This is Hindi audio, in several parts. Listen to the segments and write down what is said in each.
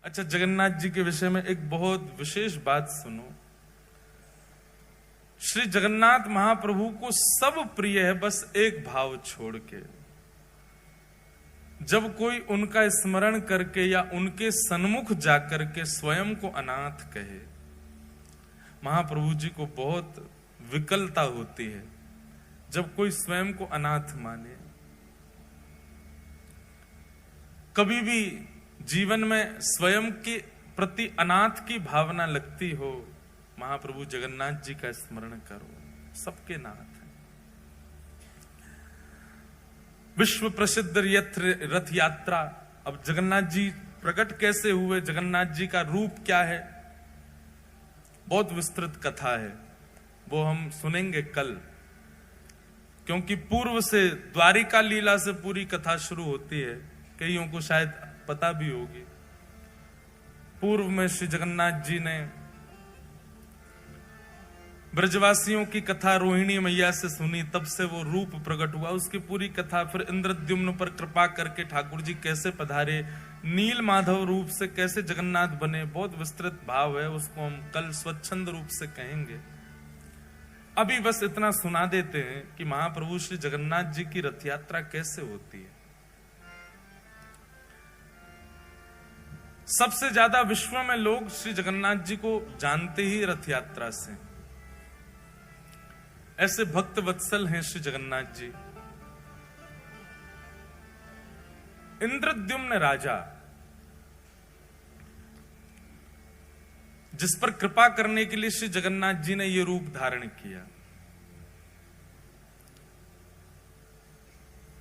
अच्छा, जगन्नाथ जी के विषय में एक बहुत विशेष बात सुनो। श्री जगन्नाथ महाप्रभु को सब प्रिय है, बस एक भाव छोड़ के। जब कोई उनका स्मरण करके या उनके सन्मुख जाकर के स्वयं को अनाथ कहे, महाप्रभु जी को बहुत विकलता होती है जब कोई स्वयं को अनाथ माने। कभी भी जीवन में स्वयं के प्रति अनाथ की भावना लगती हो, महाप्रभु जगन्नाथ जी का स्मरण करो, सबके नाथ हैं। विश्व प्रसिद्ध रथ यात्रा। अब जगन्नाथ जी प्रकट कैसे हुए, जगन्नाथ जी का रूप क्या है, बहुत विस्तृत कथा है, वो हम सुनेंगे कल, क्योंकि पूर्व से द्वारिका लीला से पूरी कथा शुरू होती है। कईयों को शायद पता भी होगी। पूर्व में श्री जगन्नाथ जी ने ब्रजवासियों की कथा रोहिणी मैया से सुनी, तब से वो रूप प्रकट हुआ, उसकी पूरी कथा। फिर इंद्रद्युम्न पर कृपा करके ठाकुर जी कैसे पधारे, नील माधव रूप से कैसे जगन्नाथ बने, बहुत विस्तृत भाव है, उसको हम कल स्वच्छंद रूप से कहेंगे। अभी बस इतना सुना देते हैं कि महाप्रभु श्री जगन्नाथ जी की रथ यात्रा कैसे होती है। सबसे ज्यादा विश्व में लोग श्री जगन्नाथ जी को जानते ही रथ यात्रा से। ऐसे भक्त वत्सल हैं श्री जगन्नाथ जी। इंद्रद्युम्न राजा, जिस पर कृपा करने के लिए श्री जगन्नाथ जी ने यह रूप धारण किया,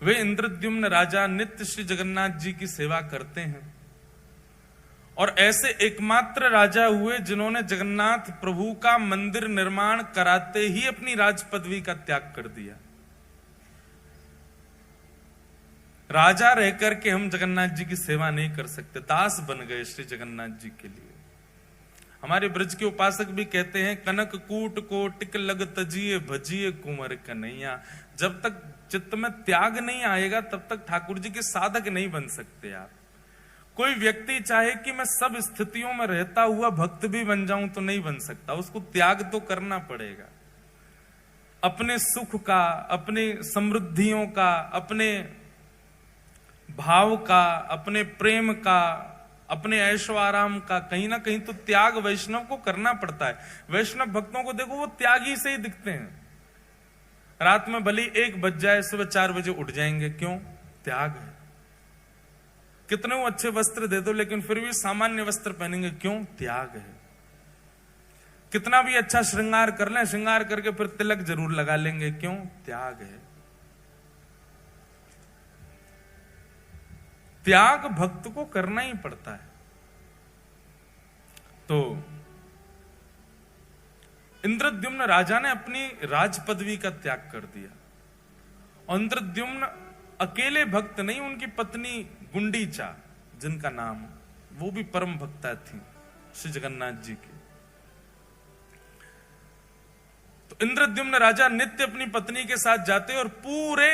वे इंद्रद्युम्न राजा नित्य श्री जगन्नाथ जी की सेवा करते हैं और ऐसे एकमात्र राजा हुए जिन्होंने जगन्नाथ प्रभु का मंदिर निर्माण कराते ही अपनी राज पदवी का त्याग कर दिया। राजा रहकर के हम जगन्नाथ जी की सेवा नहीं कर सकते, दास बन गए श्री जगन्नाथ जी के लिए। हमारे ब्रज के उपासक भी कहते हैं, कनक कूट को टिक लग तजिए भजिए कुंवर कन्हैया। जब तक चित्त में त्याग नहीं आएगा तब तक ठाकुर जी के साधक नहीं बन सकते आप। कोई व्यक्ति चाहे कि मैं सब स्थितियों में रहता हुआ भक्त भी बन जाऊं तो नहीं बन सकता, उसको त्याग तो करना पड़ेगा। अपने सुख का, अपने समृद्धियों का, अपने भाव का, अपने प्रेम का, अपने ऐशो आराम का कहीं ना कहीं तो त्याग वैष्णव को करना पड़ता है। वैष्णव भक्तों को देखो, वो त्यागी से ही दिखते हैं। रात में भले 1 बज जाए, सुबह 4 बजे उठ जाएंगे, क्यों? त्याग है। कितने वो अच्छे वस्त्र दे दो लेकिन फिर भी सामान्य वस्त्र पहनेंगे, क्यों? त्याग है। कितना भी अच्छा श्रृंगार कर लें, श्रृंगार करके फिर तिलक जरूर लगा लेंगे, क्यों? त्याग है। त्याग भक्त को करना ही पड़ता है। तो इंद्रद्युम्न राजा ने अपनी राज पदवी का त्याग कर दिया और इंद्रद्युम्न अकेले भक्त नहीं, उनकी पत्नी गुंडीचा, जिनका नाम, वो भी परम भक्ता थी श्री जगन्नाथ जी की। तो इंद्रद्युम्न राजा नित्य अपनी पत्नी के साथ जाते और पूरे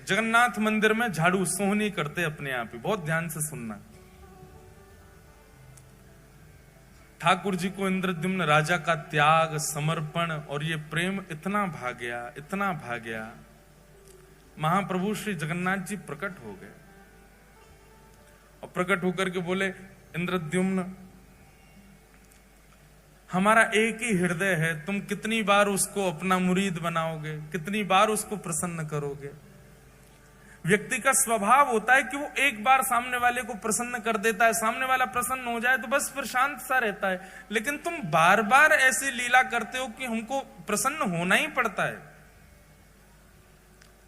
जगन्नाथ मंदिर में झाड़ू सोहनी करते अपने आप ही। बहुत ध्यान से सुनना। ठाकुर जी को इंद्रद्युम्न राजा का त्याग, समर्पण और ये प्रेम इतना भा गया, इतना भा गया, महाप्रभु श्री जगन्नाथ जी प्रकट हो गए और प्रकट होकर के बोले, इंद्रद्युम्न, हमारा एक ही हृदय है, तुम कितनी बार उसको अपना मुरीद बनाओगे, कितनी बार उसको प्रसन्न करोगे। व्यक्ति का स्वभाव होता है कि वो एक बार सामने वाले को प्रसन्न कर देता है, सामने वाला प्रसन्न हो जाए तो बस फिर शांत सा रहता है। लेकिन तुम बार बार ऐसी लीला करते हो कि हमको प्रसन्न होना ही पड़ता है।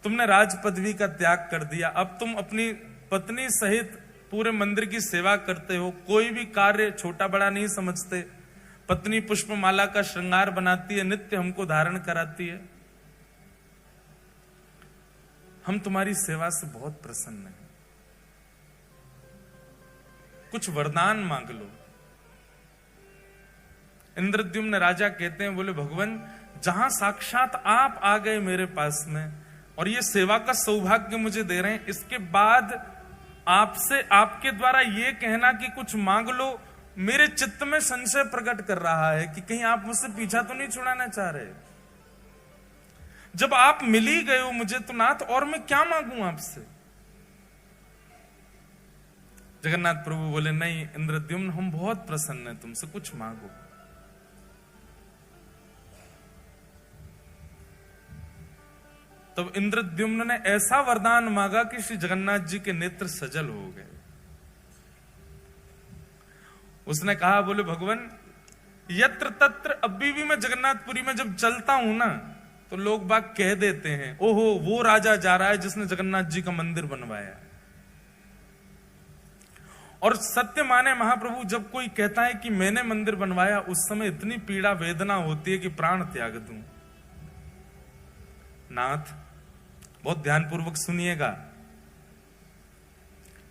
तुमने राज पदवी का त्याग कर दिया, अब तुम अपनी पत्नी सहित पूरे मंदिर की सेवा करते हो, कोई भी कार्य छोटा बड़ा नहीं समझते। पत्नी पुष्पमाला का श्रृंगार बनाती है, नित्य हमको धारण कराती है। हम तुम्हारी सेवा से बहुत प्रसन्न हैं, कुछ वरदान मांग लो। इंद्रद्युम्न राजा कहते हैं, बोले भगवान, जहां साक्षात आप आ गए मेरे पास में और ये सेवा का सौभाग्य मुझे दे रहे हैं, इसके बाद आपसे, आपके द्वारा ये कहना कि कुछ मांग लो, मेरे चित्त में संशय प्रकट कर रहा है कि कहीं आप मुझसे पीछा तो नहीं छुड़ाना चाह रहे। जब आप मिल ही गए हो मुझे तो नाथ, और मैं क्या मांगू आपसे। जगन्नाथ प्रभु बोले, नहीं इंद्रद्युम्न, हम बहुत प्रसन्न हैं तुमसे, कुछ मांगो। तब इंद्रद्युम्न ने ऐसा वरदान मांगा कि श्री जगन्नाथ जी के नेत्र सजल हो गए। उसने कहा, बोले भगवान, यत्र तत्र, अभी भी मैं जगन्नाथपुरी में जब चलता हूं ना तो लोग बाग कह देते हैं, ओहो वो राजा जा रहा है जिसने जगन्नाथ जी का मंदिर बनवाया। और सत्य माने महाप्रभु, जब कोई कहता है कि मैंने मंदिर बनवाया, उस समय इतनी पीड़ा वेदना होती है कि प्राण त्याग दूं। नाथ, बहुत ध्यानपूर्वक सुनिएगा,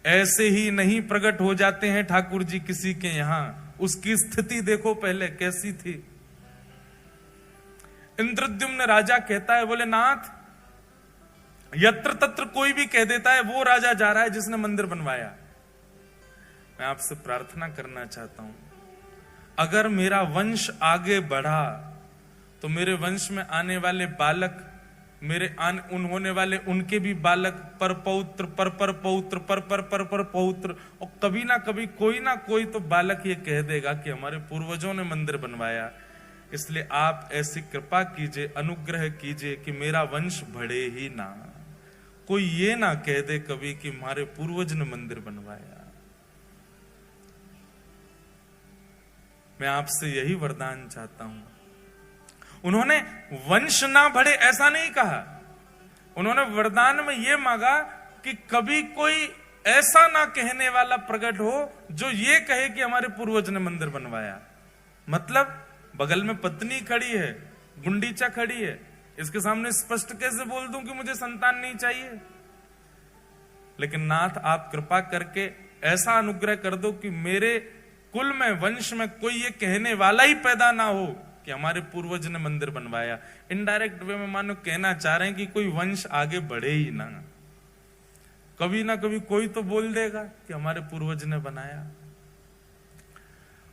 ऐसे ही नहीं प्रकट हो जाते हैं ठाकुर जी किसी के यहां। उसकी स्थिति देखो पहले कैसी थी। इंद्रद्युम्न राजा कहता है, बोले नाथ, यत्र तत्र कोई भी कह देता है वो राजा जा रहा है जिसने मंदिर बनवाया। मैं आपसे प्रार्थना करना चाहता हूं, अगर मेरा वंश आगे बढ़ा तो मेरे वंश में आने वाले बालक, मेरे होने वाले उनके भी बालक, पर पौत्र, पर पौत्र, पर पौत्र, और कभी ना कभी कोई ना कोई तो बालक ये कह देगा कि हमारे पूर्वजों ने मंदिर बनवाया। इसलिए आप ऐसी कृपा कीजिए, अनुग्रह कीजिए कि मेरा वंश बढ़े ही ना, कोई ये ना कह दे कभी कि हमारे पूर्वज ने मंदिर बनवाया। मैं आपसे यही वरदान चाहता हूं। उन्होंने वंश ना बढ़े ऐसा नहीं कहा, उन्होंने वरदान में यह मांगा कि कभी कोई ऐसा ना कहने वाला प्रकट हो जो ये कहे कि हमारे पूर्वज ने मंदिर बनवाया। मतलब बगल में पत्नी खड़ी है, गुंडीचा खड़ी है, इसके सामने स्पष्ट कैसे बोल दूं कि मुझे संतान नहीं चाहिए। लेकिन नाथ, आप कृपा करके ऐसा अनुग्रह कर दो कि मेरे कुल में, वंश में कोई ये कहने वाला ही पैदा ना हो कि हमारे पूर्वज ने मंदिर बनवाया। इनडायरेक्ट वे में मानो कहना चाह रहे हैं कि कोई वंश आगे बढ़े ही ना, कभी ना कभी कोई तो बोल देगा कि हमारे पूर्वज ने बनाया।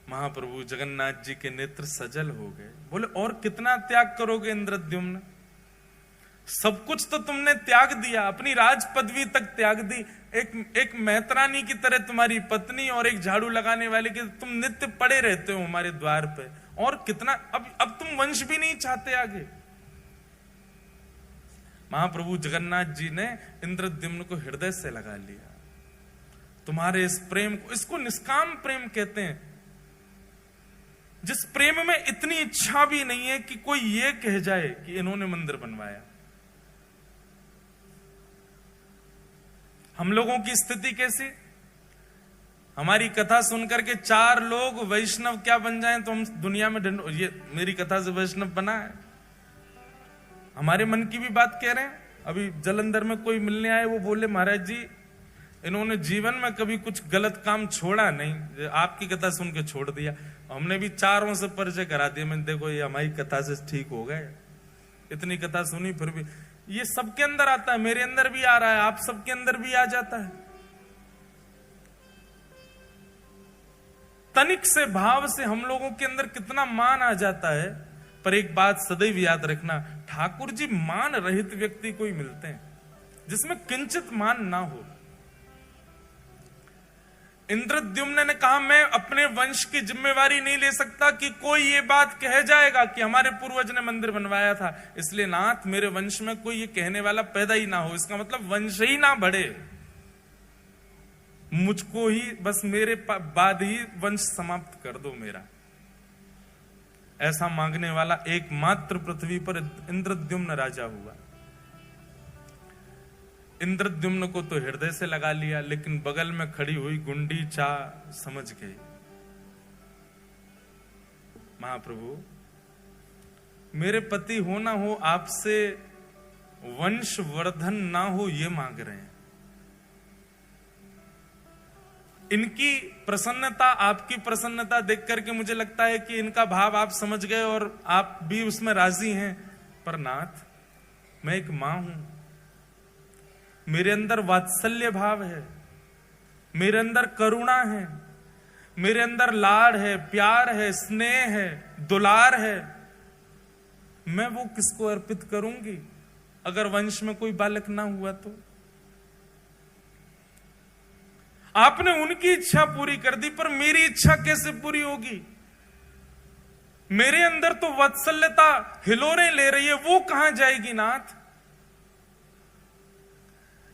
महाप्रभु जगन्नाथ जी के नेत्र सजल हो गए। बोले, और कितना त्याग करोगे इंद्रद्युम्न, सब कुछ तो तुमने त्याग दिया, अपनी राज पदवी तक त्याग दी, एक मैत्रानी की तरह तुम्हारी पत्नी और एक झाड़ू लगाने वाले की तुम नित्य पड़े रहते हो हमारे द्वार पे, और कितना, अब तुम वंश भी नहीं चाहते आगे। महाप्रभु जगन्नाथ जी ने इंद्रद्युम्न को हृदय से लगा लिया। तुम्हारे इस प्रेम को, इसको निष्काम प्रेम कहते हैं, जिस प्रेम में इतनी इच्छा भी नहीं है कि कोई ये कह जाए कि इन्होंने मंदिर बनवाया। हम लोगों की स्थिति कैसी, हमारी कथा सुनकर के 4 लोग वैष्णव क्या बन जाएं तो हम दुनिया में ये मेरी कथा से वैष्णव बना है। हमारे मन की भी बात कह रहे हैं। अभी जलंधर में कोई मिलने आए, वो बोले, महाराज जी इन्होंने जीवन में कभी कुछ गलत काम छोड़ा नहीं, आपकी कथा सुन के छोड़ दिया। हमने भी 4 से परिचय करा दिया, मैंने देखो ये हमारी कथा से ठीक हो गए। इतनी कथा सुनी फिर भी ये सबके अंदर आता है, मेरे अंदर भी आ रहा है, आप सबके अंदर भी आ जाता है। तनिक से भाव से हम लोगों के अंदर कितना मान आ जाता है। पर एक बात सदैव याद रखना, ठाकुर जी मान रहित व्यक्ति को ही मिलते हैं जिसमें किंचित मान ना हो। इंद्रद्युम्न ने कहा, मैं अपने वंश की जिम्मेवारी नहीं ले सकता कि कोई ये बात कह जाएगा कि हमारे पूर्वज ने मंदिर बनवाया था, इसलिए नाथ मेरे वंश में कोई ये कहने वाला पैदा ही ना हो। इसका मतलब वंश ही ना बढ़े, मुझको ही बस मेरे बाद ही वंश समाप्त कर दो मेरा। ऐसा मांगने वाला एकमात्र पृथ्वी पर इंद्रद्युम्न राजा हुआ। इंद्रद्युम्न को तो हृदय से लगा लिया, लेकिन बगल में खड़ी हुई गुंडीचा समझ गई। महाप्रभु, मेरे पति हो ना हो, आपसे वंश वर्धन ना हो, ये मांग रहे हैं। इनकी प्रसन्नता, आपकी प्रसन्नता देख करके मुझे लगता है कि इनका भाव आप समझ गए और आप भी उसमें राजी हैं। पर नाथ, मैं एक मां हूं, मेरे अंदर वात्सल्य भाव है, मेरे अंदर करुणा है, मेरे अंदर लाड़ है, प्यार है, स्नेह है, दुलार है, मैं वो किसको अर्पित करूंगी अगर वंश में कोई बालक ना हुआ तो? आपने उनकी इच्छा पूरी कर दी, पर मेरी इच्छा कैसे पूरी होगी? मेरे अंदर तो वात्सल्यता हिलोरें ले रही है, वो कहां जाएगी नाथ?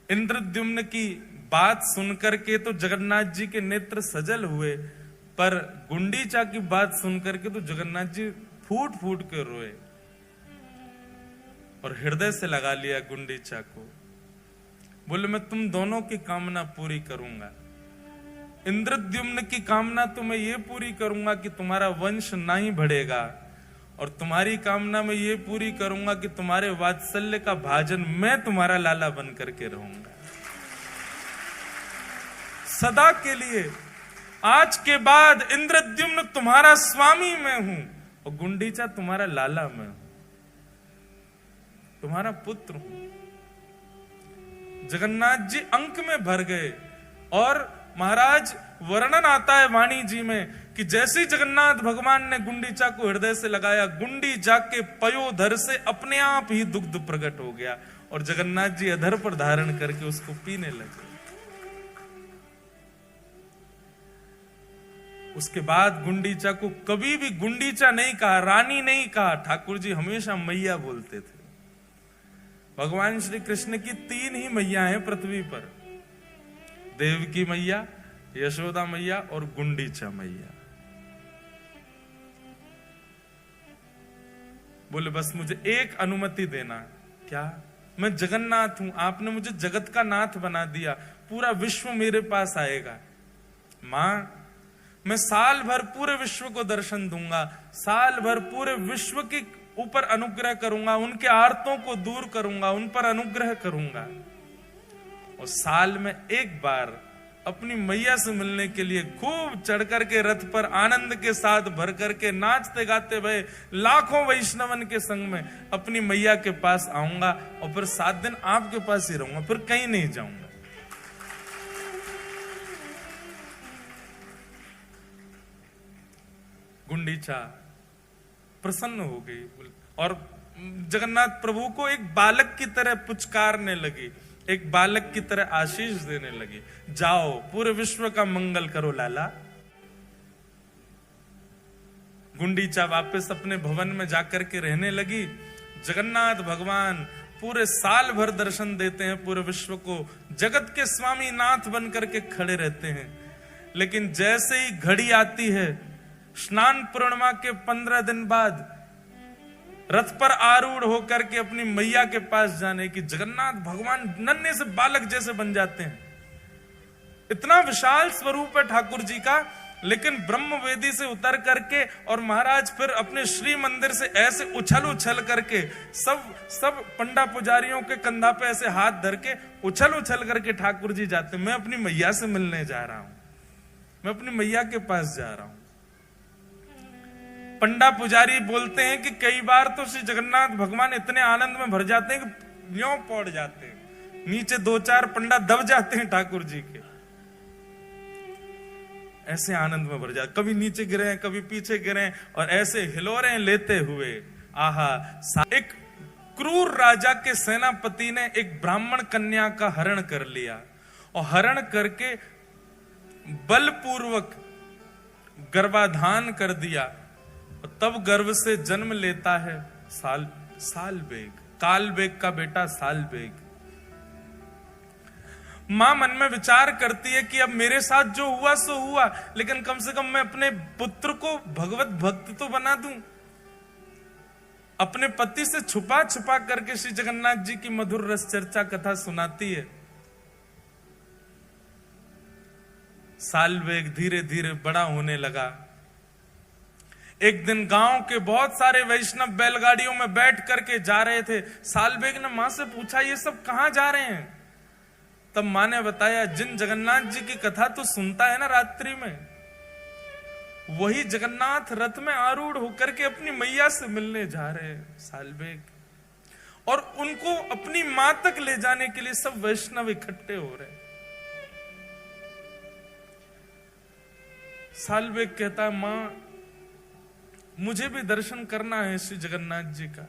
इंद्रद्युम्न की बात सुनकर के तो जगन्नाथ जी के नेत्र सजल हुए, पर गुंडीचा की बात सुनकर के तो जगन्नाथ जी फूट फूट कर रोए और हृदय से लगा लिया गुंडीचा को। बोले मैं तुम दोनों की कामना पूरी करूंगा। इंद्रद्युम्न की कामना तो मैं ये पूरी करूंगा कि तुम्हारा वंश ना ही बढ़ेगा, और तुम्हारी कामना मैं ये पूरी करूंगा कि तुम्हारे वात्सल्य का भाजन मैं तुम्हारा लाला बन करके रहूंगा सदा के लिए। आज के बाद इंद्रद्युम्न तुम्हारा स्वामी मैं हूं और गुंडीचा तुम्हारा लाला मैं हूं, तुम्हारा पुत्र हूं। जगन्नाथ जी अंक में भर गए और महाराज वर्णन आता है वाणी जी में कि जैसे जगन्नाथ भगवान ने गुंडीचा को हृदय से लगाया, गुंडीचा के पयोधर से अपने आप ही दुग्ध प्रकट हो गया और जगन्नाथ जी अधर पर धारण करके उसको पीने लगे। उसके बाद गुंडीचा को कभी भी गुंडीचा नहीं कहा, रानी नहीं कहा, ठाकुर जी हमेशा मैया बोलते थे। भगवान श्री कृष्ण की 3 ही मैया हैं पृथ्वी पर, देवकी मैया, यशोदा मैया और गुंडीचा मैया। बोले बस मुझे एक अनुमति देना। क्या? मैं जगन्नाथ हूं, आपने मुझे जगत का नाथ बना दिया, पूरा विश्व मेरे पास आएगा। मां, मैं साल भर पूरे विश्व को दर्शन दूंगा, साल भर पूरे विश्व के ऊपर अनुग्रह करूंगा, उनके आर्तों को दूर करूंगा, उन पर अनुग्रह करूंगा, और साल में एक बार अपनी मैया से मिलने के लिए खूब चढ़ करके रथ पर आनंद के साथ भर करके नाचते गाते भय लाखों वैष्णवन के संग में अपनी मैया के पास आऊंगा और फिर 7 दिन आपके पास ही रहूंगा, फिर कहीं नहीं जाऊंगा। गुंडीचा प्रसन्न हो गई और जगन्नाथ प्रभु को एक बालक की तरह पुचकारने लगी, एक बालक की तरह आशीष देने लगी। जाओ पूरे विश्व का मंगल करो लाला। गुंडीचा वापस अपने भवन में जाकर के रहने लगी। जगन्नाथ भगवान पूरे साल भर दर्शन देते हैं पूरे विश्व को, जगत के स्वामी नाथ बन करके खड़े रहते हैं। लेकिन जैसे ही घड़ी आती है स्नान पूर्णिमा के 15 दिन बाद रथ पर आरूढ़ होकर के अपनी मैया के पास जाने की, जगन्नाथ भगवान नन्हे से बालक जैसे बन जाते हैं। इतना विशाल स्वरूप है ठाकुर जी का, लेकिन ब्रह्म वेदी से उतर करके और महाराज फिर अपने श्री मंदिर से ऐसे उछल उछल करके सब पंडा पुजारियों के कंधा पे ऐसे हाथ धर के उछल उछल करके ठाकुर जी जाते। मैं अपनी मैया से मिलने जा रहा हूं, मैं अपनी मैया के पास जा रहा हूं। पंडा पुजारी बोलते हैं कि कई बार तो श्री जगन्नाथ भगवान इतने आनंद में भर जाते हैं कि यूं पड़ जाते हैं, नीचे 2-4 पंडा दब जाते हैं ठाकुर जी के, ऐसे आनंद में भर जाते, कभी नीचे गिरे कभी पीछे गिरे और ऐसे हिलोरें लेते हुए। आहा, एक क्रूर राजा के सेनापति ने एक ब्राह्मण कन्या का हरण कर लिया और हरण करके बलपूर्वक गर्भाधान कर दिया, तब गर्भ से जन्म लेता है सालबेग, कालबेग का बेटा सालबेग। मां मन में विचार करती है कि अब मेरे साथ जो हुआ सो हुआ, लेकिन कम से कम मैं अपने पुत्र को भगवत भक्त तो बना दूं। अपने पति से छुपा छुपा करके श्री जगन्नाथ जी की मधुर रस चर्चा कथा सुनाती है। सालबेग धीरे धीरे बड़ा होने लगा। एक दिन गांव के बहुत सारे वैष्णव बैलगाड़ियों में बैठ करके जा रहे थे। सालबेग ने मां से पूछा, ये सब कहां जा रहे हैं? तब मां ने बताया, जिन जगन्नाथ जी की कथा तो सुनता है ना रात्रि में, वही जगन्नाथ रथ में आरूढ़ होकर के अपनी मैया से मिलने जा रहे हैं सालबेग, और उनको अपनी मां तक ले जाने के लिए सब वैष्णव इकट्ठे हो रहे हैं। साल्वेग कहता है, मां मुझे भी दर्शन करना है श्री जगन्नाथ जी का।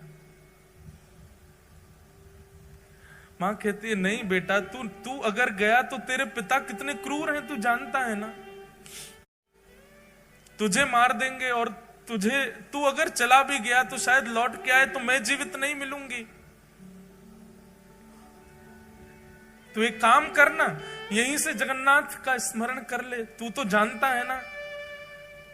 मां कहती है, नहीं बेटा, तू अगर गया तो तेरे पिता कितने क्रूर हैं तू जानता है ना, तुझे मार देंगे, और तू अगर चला भी गया तो शायद लौट के आए तो मैं जीवित नहीं मिलूंगी। तू एक काम करना, यहीं से जगन्नाथ का स्मरण कर ले, तू तो जानता है ना,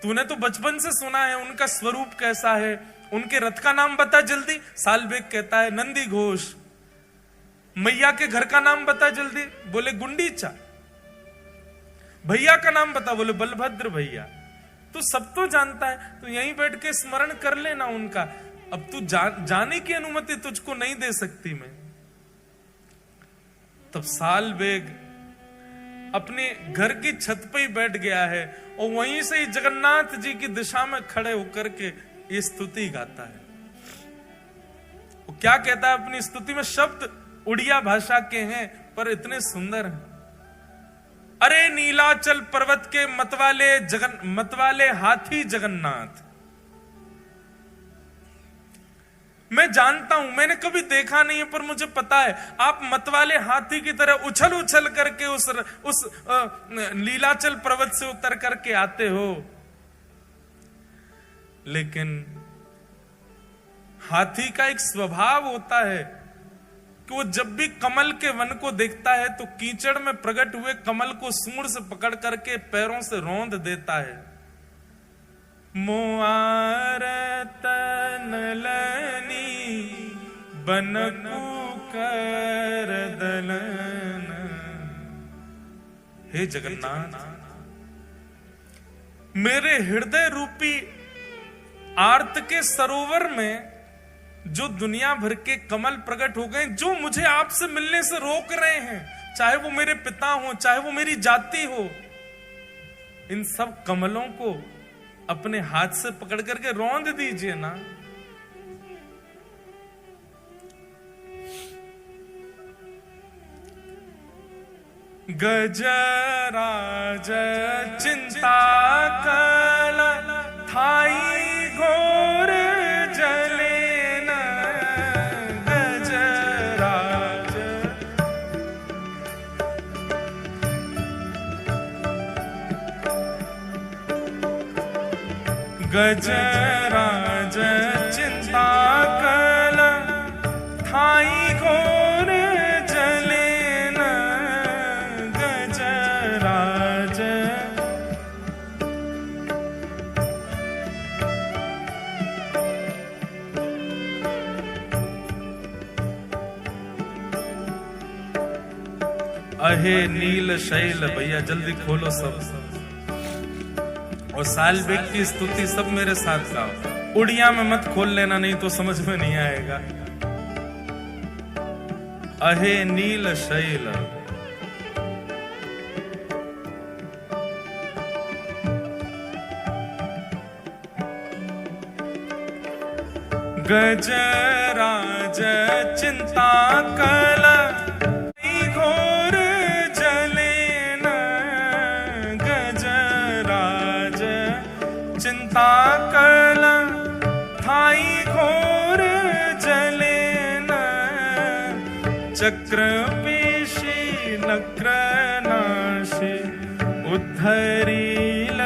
तूने तो बचपन से सुना है उनका स्वरूप कैसा है, उनके रथ का नाम बता जल्दी। साल्वेग कहता है, नंदी घोष। मैया के घर का नाम बता जल्दी, बोले गुंडीचा। भैया का नाम बता, बोले बलभद्र भैया। तू सब तो जानता है, तो यहीं बैठ के स्मरण कर लेना उनका। अब तू जाने की अनुमति तुझको नहीं दे सकती मैं। तब साल्वेग अपने घर की छत पे ही बैठ गया है और वहीं से ही जगन्नाथ जी की दिशा में खड़े होकर के ये स्तुति गाता है। वो क्या कहता है अपनी स्तुति में? शब्द उड़िया भाषा के हैं पर इतने सुंदर हैं। अरे नीलाचल पर्वत के मतवाले हाथी जगन्नाथ, मैं जानता हूं, मैंने कभी देखा नहीं है, पर मुझे पता है आप मतवाले हाथी की तरह उछल उछल करके उस नीलाचल पर्वत से उतर करके आते हो। लेकिन हाथी का एक स्वभाव होता है कि वो जब भी कमल के वन को देखता है तो कीचड़ में प्रकट हुए कमल को सूंड से पकड़ करके पैरों से रौंद देता है। मुआर तनलनी बनकू कर दलन। हे जगन्नाथ, मेरे हृदय रूपी आर्त के सरोवर में जो दुनिया भर के कमल प्रकट हो गए, जो मुझे आपसे मिलने से रोक रहे हैं, चाहे वो मेरे पिता हो, चाहे वो मेरी जाति हो, इन सब कमलों को अपने हाथ से पकड़ करके रौंद दीजिए ना। गजराज चिंता कल थाई घोर जले न। गजराज गजराज चिंता कल थाई घोर जले न। गजराज अहे नील शैल, भैया जल्दी खोलो सब, और साल्वेग की स्तुति सब मेरे साथ गाओ। उड़िया में मत खोल लेना, नहीं तो समझ में नहीं आएगा। अहे नील शैल, गजराज चिंता कल घोर जले न। गजराज चिंता कल थाई घोर जले न। चक्र पेशी नक्र नाशी उद्धरील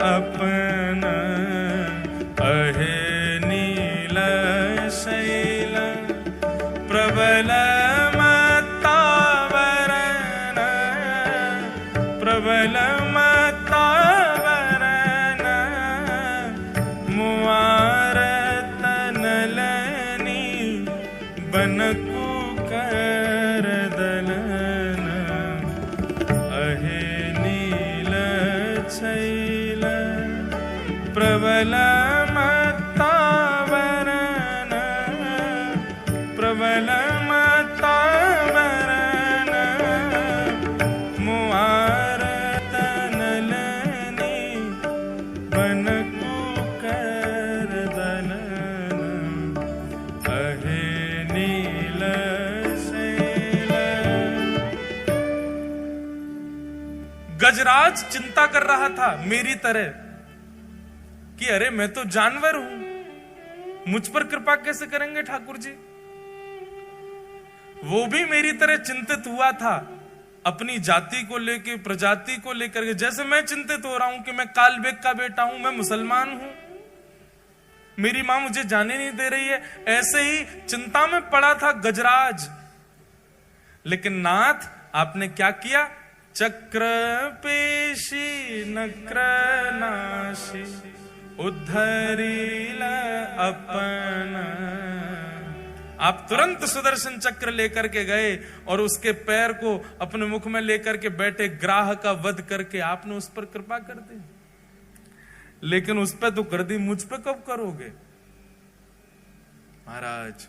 अपन। अहे नील शैल प्रबल मत्तावरण। प्रबल मत्तावरण मुआर तनलनी बनकू कर दलन। अहे नील शैल प्रबल मत्तावरण। प्रबल मत्तावरण मुआर तनलनी बनकू कर दलन। अहे नील शैल। गजराज चिंता कर रहा था मेरी तरह कि अरे मैं तो जानवर हूं, मुझ पर कृपा कैसे करेंगे ठाकुर जी। वो भी मेरी तरह चिंतित हुआ था अपनी जाति को लेकर, प्रजाति को लेकर के, जैसे मैं चिंतित हो रहा हूं कि मैं कालबेग का बेटा हूं, मैं मुसलमान हूं, मेरी मां मुझे जाने नहीं दे रही है। ऐसे ही चिंता में पड़ा था गजराज। लेकिन नाथ आपने क्या किया? चक्र पेशी नक्र नाशी उद्धरील अपन। आप तुरंत सुदर्शन चक्र लेकर के गए और उसके पैर को अपने मुख में लेकर के बैठे ग्राह का वध करके आपने उस पर कृपा कर दी। लेकिन उस पर तो कर दी, मुझ पे कब करोगे महाराज?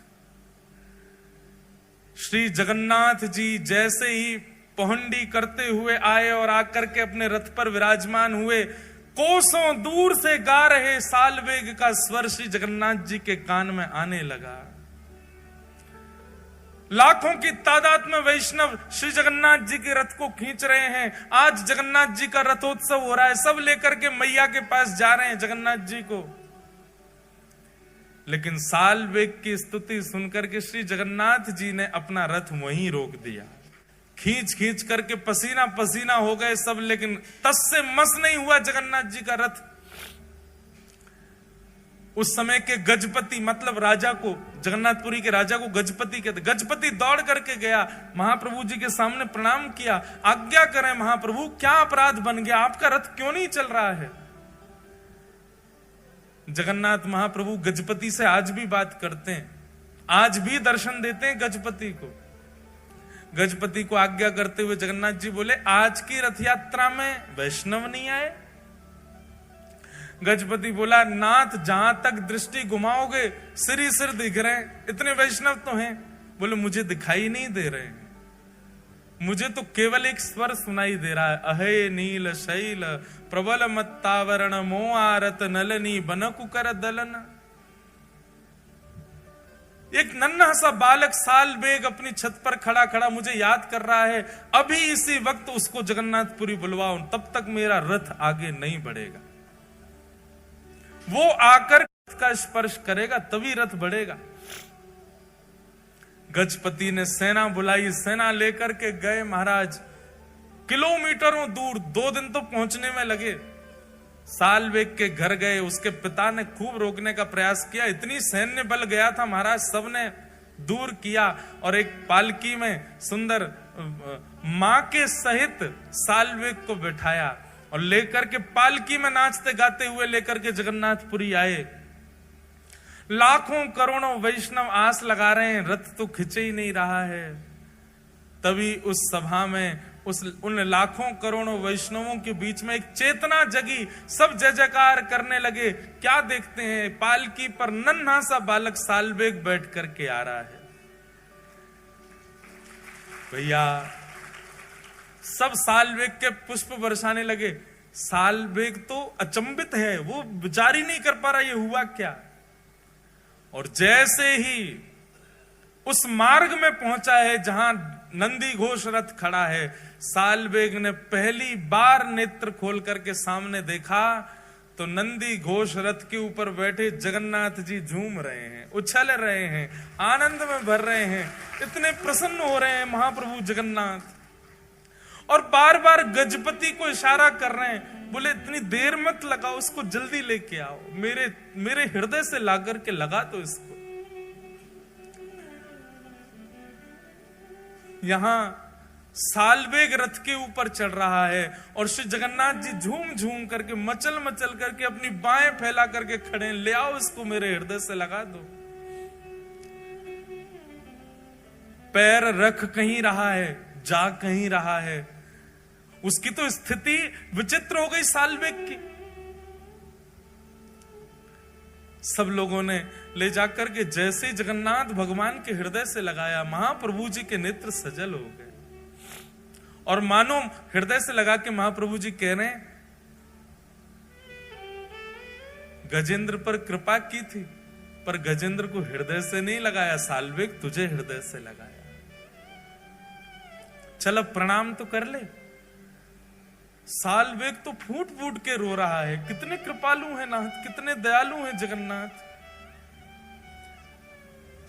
श्री जगन्नाथ जी जैसे ही पहुंडी करते हुए आए और आकर के अपने रथ पर विराजमान हुए, कोसों दूर से गा रहे सालवेग का स्वर श्री जगन्नाथ जी के कान में आने लगा। लाखों की तादाद में वैष्णव श्री जगन्नाथ जी के रथ को खींच रहे हैं। आज जगन्नाथ जी का रथोत्सव हो रहा है, सब लेकर के मैया के पास जा रहे हैं जगन्नाथ जी को। लेकिन सालवेग की स्तुति सुनकर के श्री जगन्नाथ जी ने अपना रथ वहीं रोक दिया। खींच खींच करके पसीना पसीना हो गए सब, लेकिन तस से मस नहीं हुआ जगन्नाथ जी का रथ। उस समय के गजपति, मतलब राजा को, जगन्नाथपुरी के राजा को गजपति कहते। गजपति दौड़ करके गया, महाप्रभु जी के सामने प्रणाम किया। आज्ञा करें महाप्रभु, क्या अपराध बन गया? आपका रथ क्यों नहीं चल रहा है? जगन्नाथ महाप्रभु गजपति से आज भी बात करते हैं, आज भी दर्शन देते हैं गजपति को। गजपति को आज्ञा करते हुए जगन्नाथ जी बोले, आज की रथ यात्रा में वैष्णव नहीं आए? गजपति बोला, नाथ जहां तक दृष्टि घुमाओगे सिर ही सिर दिख रहे हैं, इतने वैष्णव तो हैं। बोले, मुझे दिखाई नहीं दे रहे हैं, मुझे तो केवल एक स्वर सुनाई दे रहा है, अहे नील शैल प्रबल मत्तावरण मोआरत नलनी बनकुकर दलन। एक नन्हा सा बालक सालवेग अपनी छत पर खड़ा खड़ा मुझे याद कर रहा है, अभी इसी वक्त उसको जगन्नाथपुरी बुलवाओ, तब तक मेरा रथ आगे नहीं बढ़ेगा। वो आकर रथ का स्पर्श करेगा तभी रथ बढ़ेगा। गजपति ने सेना बुलाई, सेना लेकर के गए महाराज। किलोमीटरों दूर, 2 दिन तो पहुंचने में लगे। सालवेग के घर गए, उसके पिता ने खूब रोकने का प्रयास किया, इतनी सैन्य बल गया था महाराज, सबने दूर किया। और एक पालकी में सुंदर मां के सहित सालवेग को बैठाया और लेकर के पालकी में नाचते गाते हुए लेकर के जगन्नाथपुरी आए। लाखों करोड़ों वैष्णव आस लगा रहे हैं, रथ तो खिंचे ही नहीं रहा है। तभी उस सभा में उन लाखों करोड़ों वैष्णवों के बीच में एक चेतना जगी, सब जय जयकार करने लगे। क्या देखते हैं, पालकी पर नन्हा सा बालक सालवेग बैठ करके आ रहा है। भैया सब सालवेग के पुष्प बरसाने लगे। सालवेग तो अचंभित है, वो विचार ही नहीं कर पा रहा ये हुआ क्या। और जैसे ही उस मार्ग में पहुंचा है जहां नंदी घोष रथ खड़ा है, सालवेग ने पहली बार नेत्र खोल करके सामने देखा तो नंदी घोष रथ के ऊपर बैठे जगन्नाथ जी झूम रहे हैं, उछल रहे हैं, आनंद में भर रहे हैं, इतने प्रसन्न हो रहे हैं महाप्रभु जगन्नाथ। और बार बार गजपति को इशारा कर रहे हैं, बोले इतनी देर मत लगाओ, उसको जल्दी लेके आओ, मेरे हृदय से ला करके लगा दो इसको। यहां सालवेग रथ के ऊपर चढ़ रहा है और श्री जगन्नाथ जी झूम झूम करके, मचल मचल करके अपनी बाहें फैला करके खड़े, ले आओ इसको मेरे हृदय से लगा दो। पैर रख कहीं रहा है, जा कहीं रहा है। उसकी तो स्थिति विचित्र हो गई सालवेग की। सब लोगों ने ले जाकर के जैसे जगन्नाथ भगवान के हृदय से लगाया, महाप्रभु जी के नेत्र सजल हो गए। और मानो हृदय से लगा के महाप्रभु जी कह रहे हैं, गजेंद्र पर कृपा की थी, पर गजेंद्र को हृदय से नहीं लगाया, सालवेग तुझे हृदय से लगाया। चल अब प्रणाम तो कर ले। सालवेग तो फूट फूट के रो रहा है। कितने कृपालु हैं नाथ, कितने दयालु हैं जगन्नाथ।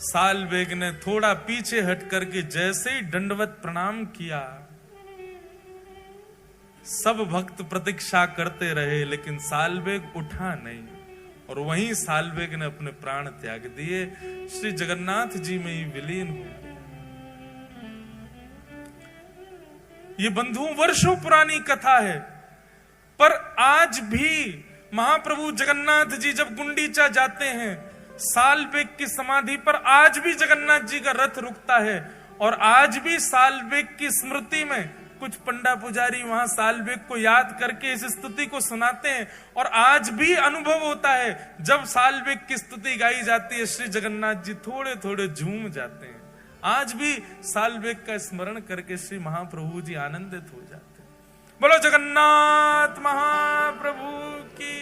सालवेग ने थोड़ा पीछे हट करके जैसे ही दंडवत प्रणाम किया, सब भक्त प्रतीक्षा करते रहे, लेकिन सालवेग उठा नहीं और वहीं सालवेग ने अपने प्राण त्याग दिए, श्री जगन्नाथ जी में ही विलीन हो गए। ये बंधुओं वर्षों पुरानी कथा है, पर आज भी महाप्रभु जगन्नाथ जी जब गुंडीचा जाते हैं, सालवेग की समाधि पर आज भी जगन्नाथ जी का रथ रुकता है और आज भी सालवेग की स्मृति में कुछ पंडा पुजारी वहां सालवेग को याद करके इस स्तुति को सुनाते हैं और आज भी अनुभव होता है जब सालवेग की स्तुति गाई जाती है, श्री जगन्नाथ जी थोड़े थोड़े झूम जाते हैं। आज भी सालवेग का स्मरण करके श्री महाप्रभु जी आनंदित हो जाते हैं। बोलो जगन्नाथ महाप्रभु की।